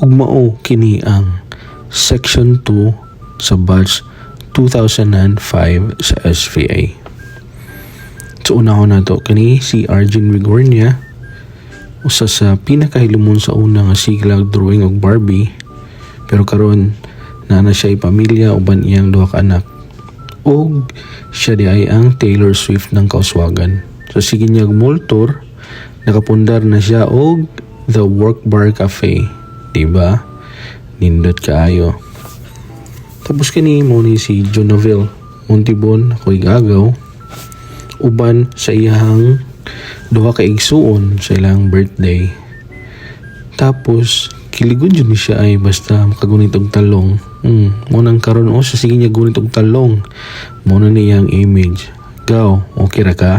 ug mao kini ang Section 2 sa batch 2005 sa SVA. So unahon nato kani si Arjen Vigornia, usa sa pinakahilumon sa una nga siglag drawing og Barbie, pero karon na siya'y pamilya uban iyang duha ka anak. Og siya di ay ang Taylor Swift ng kauswagan. So sige niya mall tour, nakapundar na siya og The Work Bar Cafe, diba? Nindot kaayo. Tapos kani mo ni si Jonoville Montibon ako'y gagaw, uban sa iyang duha ka igsuon sa ilang birthday. Tapos kiligod yun siya ay basta makagunit og talong. Munang karon sa sige niya gunit og talong. Muna niyang image. Gaw, okay ra ka?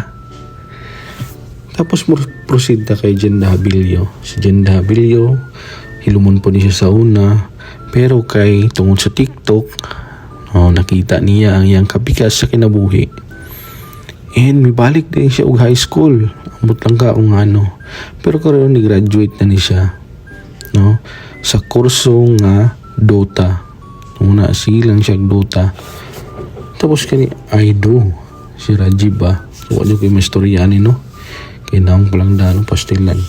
Tapos proceed ta kay Jenda Habilio. Si Jenda Habilio, hilumon po niya sa una, pero kay tungod sa TikTok, nakita niya ang iyang kapikas sa kinabuhi. And mibalik din siya og high school. Ambot lang ka kung ano. Pero karon ni-graduate na ni siya, no? Sa kurso nga Dota. Una silang siya Dota. Tapos kani Aido si Rajiv ba. So ano ko yung istorya ni, no? Kaya naong palang dano pastilan.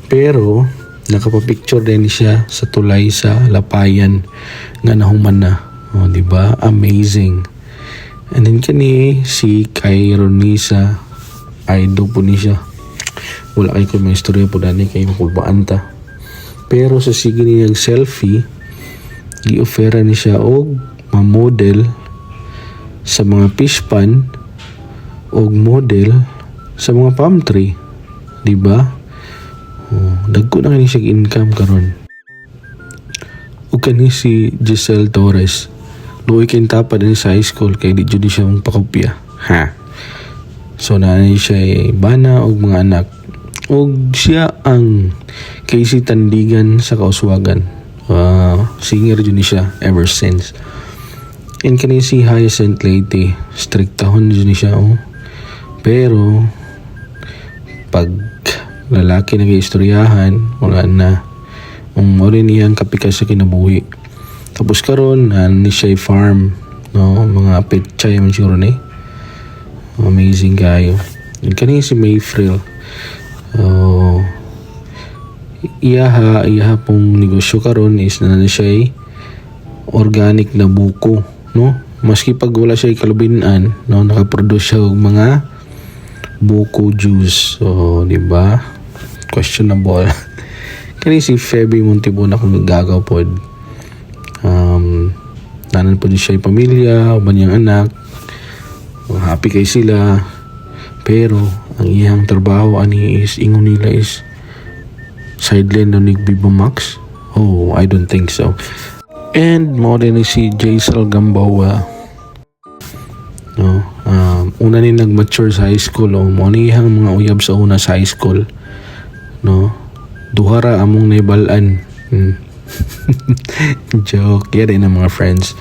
Pero nakapapicture din siya sa tulay sa Lapayan nga nahuman na. Diba? Amazing. And then kani si Kay Ronisa, Aido po ni siya. Wala kay ko may istorya po dani kay makulbaan ta. Pero sa sige niyang selfie, gi-offera ni siya og ma-model sa mga fish pan og model sa mga palm tree. Diba? Dagko na kani siya income karon. Ug kani si Giselle Torres, luoy kintapa din sa high school kay di jud siya mong pakopya. So naanay siya bana og mga anak. Og siya ang Casey Tandigan sa kauswagan. Singer jud ni siya ever since. And kani si Hyacinth Leyte, striktahon jud ni siya. Pero pag lalaki nag-istoryahan, wala na. Mo rin niyang kapikas sa kinabuhi. Tapos karon ni siya farm, no, mga petchay man siguro ni. Amazing kayo. And kani si Mayfrill, iyaha pong negosyo karon is na siya organic na buko, no? Maski pag wala siya kalubinan, no, nakaproduce siya og mga buko juice. So, di ba? Questionable. Kani si Feby Montibon akong gagaw pod. Nanan po siya yung pamilya, uban niyang anak. Happy kay sila. Pero ang iyang trabaho ani is ingon nila is sideline na ni Vivo Max. I don't think so. And mo din si Jaisal Gamboa, no? Una ni nag-mature sa high school, mo ni iyang mga uyab sa una sa high school, no? Duhara among naibalan. Joke yan ang mga friends.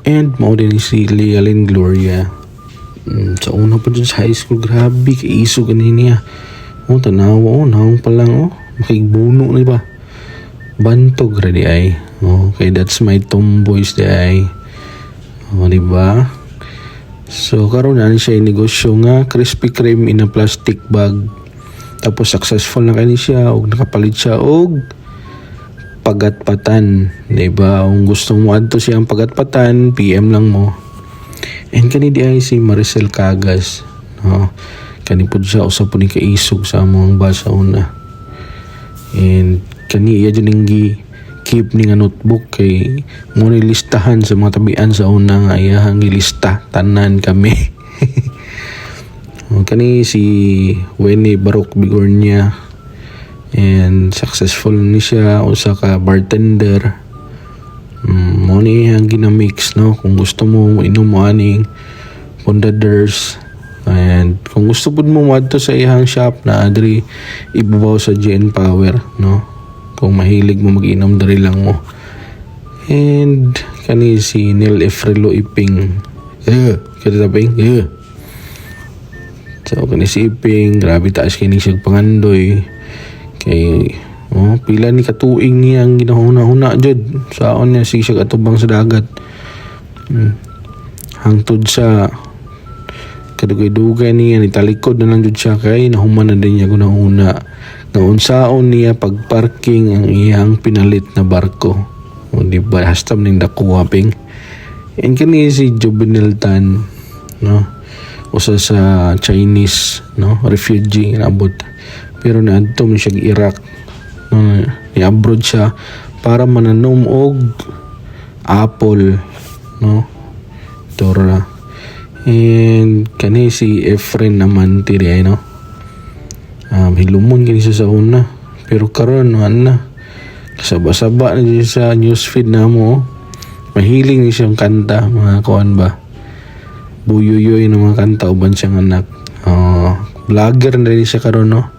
And mo din si Lealyn Gloria. Sa una pa dun sa high school, grabe kay iso ganin niya. Tanawa, naong pa lang, makigbuno na ba? Bantog ra di ay. Okay, that's my tomboys di ay. Diba? So karon na siya yung negosyo nga Krispy Kreme in a plastic bag. Tapos successful na kani siya og nakapalit siya og pagatpatan. Diba? Kung gusto mo adto siyang pagatpatan, PM lang mo. And kani di ay si Maricel Cagas, no? Kani po siya usap po ni kaisog sa among basa una. And kani iya dyan keep ni nga notebook kay mo listahan sa mga tabian sa una nga iyahang ilista tanan kami. Kani si Winnie Baruch Bigornia, and successful ni siya usa ka bartender. Mo ni ang ginamix, no? Kung gusto mo inom mo aning pondaders, and kung gusto pud mo madto sa iyang shop na adri ibabaw sa GN Power, no? Kung mahilig mo mag-inom diri lang mo. And kani si Neil Efrelo Iping, kada taping so kani si Iping, grabe taas kini siya pangandoy kay Oh, pila ni katuig niya ang ginahuna-huna jud. Saon niya siya atubang sa dagat. Hangtod sa kadugay-dugay niya ni talikod na lang jud siya kay nahuman na din niya gunahuna. Naunsaon niya pagparking ang iyang pinalit na barko. O di ba hastam ning dakuha ping. And kani si Juvenil Tan, no? Usa sa Chinese, no, refugee na abot. Pero naadto man siya Iraq. Ni-abroad siya para mananom og apple, no, Tora. And kani si Efren naman tiri ay, no, hilumon kini siya sa una, pero karon na kasaba-saba na siya sa newsfeed na mo. Mahiling ni siyang kanta, mga kuan ba, buyuyoy ng mga kanta uban siyang anak. Vlogger na rin siya karon, no.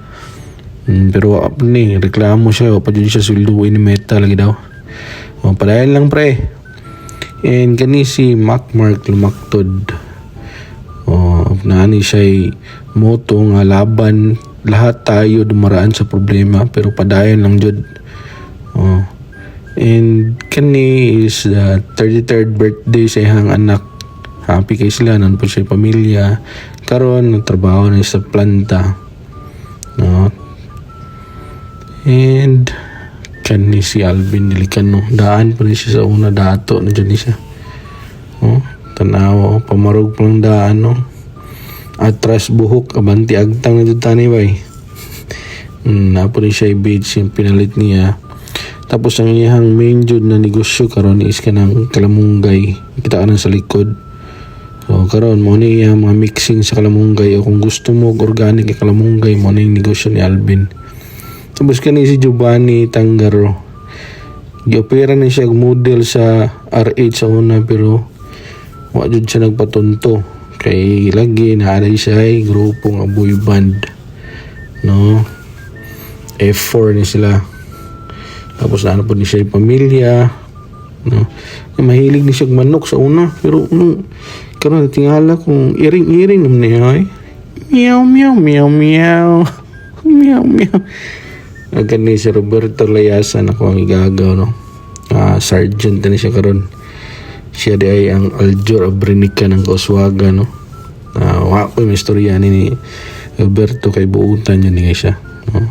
Pero ni reklamo siya o pa dyan siya sulduin ni Meta lagi daw. Padayon lang pre. And kani si Mark lumaktod. Nani siya moto nga laban lahat tayo dumaraan sa problema pero padayon lang jud. And kani is the 33rd birthday sa iyang anak. Happy kay sila nan po siya pamilya. Karon nagtrabaho na sa planta. No. And kani si Alvin Dilicano, daan pa rin siya sa una, dato na dyan siya. Tanaw, pamarog pang daan, no. Atras buhok, abanti agtang na dyan tani bay. Napo rin siya i-beach yung pinalit niya. Tapos ang iyang main jud na negosyo karon is kanang kalamunggay, kita ka sa likod. So karon mo ni mga mixing sa kalamunggay, o kung gusto mo organic na kalamunggay, mo ni negosyo ni Alvin. Tapos kani si Giovanni Tangaro, giopera na siya model sa RH sa una, pero wa jud siya nagpatunto kay lagi naaray siya ay grupo nga boy band, no. F4 ni sila. Tapos ano po ni siya yung pamilya, no. Mahilig ni siya manok sa una, pero karon tingala kung iring-iring naman niya ay meow meow meow meow meow meow. Agani si Roberto Layasan ako ang igagaw, no. Sergeant na siya karon. Siya di ay ang Aljor Abrinica ng Kauswaga, no. Wako yung istorya ni Roberto kay buutan niya niya siya, no.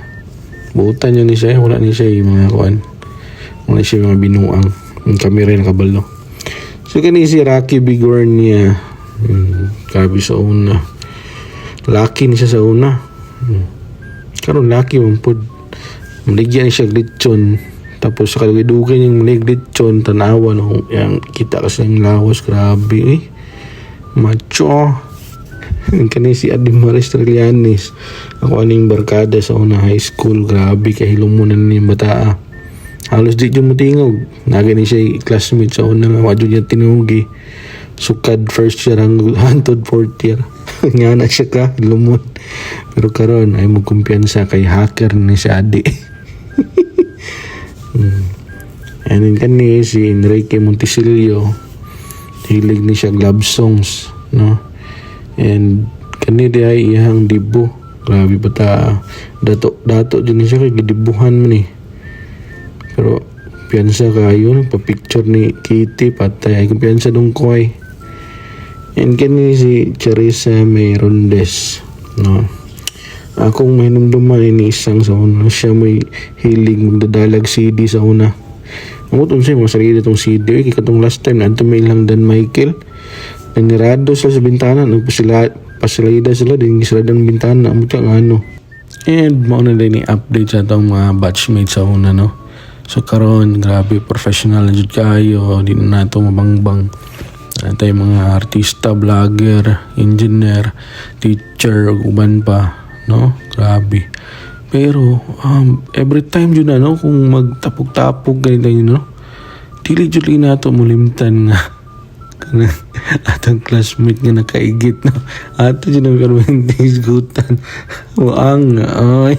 Buutan niya ni siya, wala ni siya yung mga kuan, wala siya yung mga binuang yung kamera na kabalo. So kani si Rocky Bigornia, kabi sa una, laki ni siya sa una. Karon laki mong pod. Maligyan siya glitson. Tapos sa kalugay-dugay niyang malig-glitson, tanawa, no. Yang kita kasi yung lawas, grabe macho. Kani si Adimaris Trillanes, ako aning barkada sa una high school, grabe kahilumunan niya bataa. Halos di dyan mo tingog. Nagani siya classmate sa una nga, wadyo niya tinugi. Sukad first year hangtod fourth year. Nga na siya ka, lumon. Pero karon ay magkumpiyansa kay hacker ni si Adi. And then kani si Enrique Monticelio, hilig ni siya love songs, no. And kani di ay iyang dibo, grabe bata, dato dyan siya kay gidibuhan man eh. Pero piyansa kayo, pa-picture ni Kitty patay ay kumpiyansa dong koy. And kani si Charissa Mayrondes, no. Akong mahinumduman ni isang sa una, siya may hilig magdadalag CD sa una. Amutong siya masarili itong CD, kaya katong last time na ito may lang Dan Michael, nanirado sila sa bintana, pasilida sila din sila ng bintana, amutong ano. And mauna din i-update sa itong mga batchmates sa una, no. So karon grabe professional na jud kayo, di na nato mabangbang. Tayo mga artista, vlogger, engineer, teacher, uban pa, no. Grabe. Pero every time yun na, no, kung magtapog-tapog ganito yun, no, dili jud nato mulimtan nga atong classmate nga nakaigit, no. Ato dyan ang karwenteng isgutan. Waang, ay.